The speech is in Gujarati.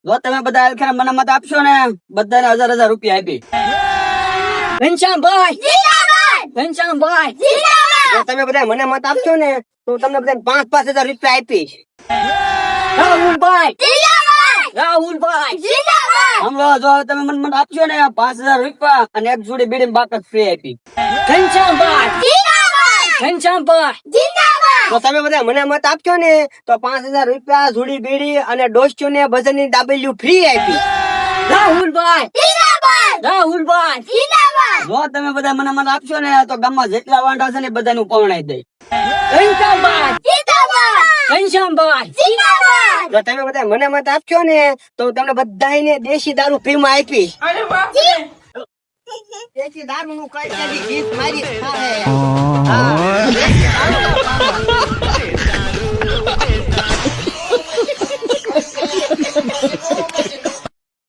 જો તમે બધા આલખેરા મને મત આપશો ને બધાને 1000 રૂપિયા આપી. ઘનશ્યામભાઈ ઘનશ્યામભાઈ જો તમે બધા મને મત આપશો ને તો હું તમને બધાને 5,000 રૂપિયા આપીશ. રાહુલભાઈ રાહુલભાઈ હમણાં જો તમે મને મત આપશો ને 5,000 રૂપિયા અને એક જોડી બીડી બાકસ ફ્રી આપી. ઘનશ્યામભાઈ ઘનશ્યામભાઈ તો તમે બધા મને મત આપશો ને તો 5,000 રૂપિયા જોડી બીડી અને ડોસ્યો ને ભજનની ડાબલીઓ ફ્રી આપી. રાહુલભાઈ રાહુલભાઈ જો તમે બધા મને મત આપશો ને તો ગામમાં જેટલા વાંઢા છે ને બધાનું પવણાઈ દે. ઘનશ્યામભાઈ ઘનશ્યામભાઈ જો તમે બધા મને મત આપશો ને તો હું તમને બધાને દેશી દારૂ ફ્રી માં આપીશ. દેશી દારૂ નું કઈ છે ગીત મારી થાય.